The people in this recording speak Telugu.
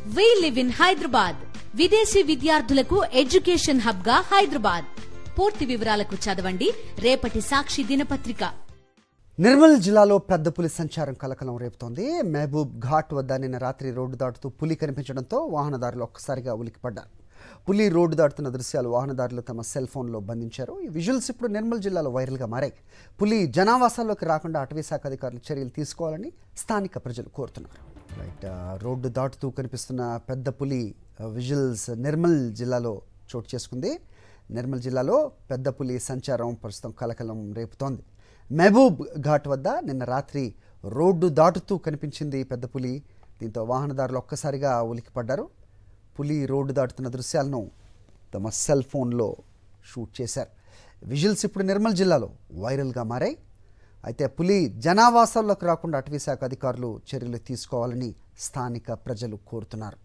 We live in Hyderabad. విదేశీ విద్యార్థులకు ఎడ్యుకేషన్ హబ్ గా హైదరాబాద్. పూర్తి వివరాలకు చదవండి రేపటి సాక్షి దినపత్రిక. నిర్మల్ జిల్లాలో పెద్ద పులి సంచారం కలకలం రేపుతోంది. మహబూబ్ ఘాట్ వద్ద నిన్న రాత్రి రోడ్డు దాటుతూ పులి కనిపించడంతో వాహనదారులు ఒక్కసారిగా ఉలిక్కిపడ్డారు. పులి రోడ్డు దాటుతున్న దృశ్యాలు వాహనదారులు తమ సెల్ ఫోన్లో బంధించారు. ఈ విజువల్స్ ఇప్పుడు నిర్మల్ జిల్లాలో వైరల్గా మారాయి. పులి జనావాసాల్లోకి రాకుండా అటవీ శాఖ అధికారులు చర్యలు తీసుకోవాలని స్థానిక ప్రజలు కోరుతున్నారు. రైట్, రోడ్డు దాటుతూ కనిపిస్తున్న పెద్ద పులి విజువల్స్ నిర్మల్ జిల్లాలో చోటు చేసుకుంది. నిర్మల్ జిల్లాలో పెద్ద పులి సంచారం ప్రస్తుతం కలకలం రేపుతోంది. మహబూబ్ ఘాట్ వద్ద నిన్న రాత్రి రోడ్డు దాటుతూ కనిపించింది పెద్ద పులి. దీంతో వాహనదారులు ఒక్కసారిగా ఉలిక్కిపడ్డారు. పులి రోడ్డు దాటుతున్న దృశ్యాలను తమ సెల్ ఫోన్లో షూట్ చేశారు. విజువల్స్ ఇప్పుడు నిర్మల్ జిల్లాలో వైరల్గా మారాయి. అయితే పులి జనావాసాల్లోకి రాకుండా అటవీ శాఖ అధికారులు చర్యలు తీసుకోవాలని స్థానిక ప్రజలు కోరుతున్నారు.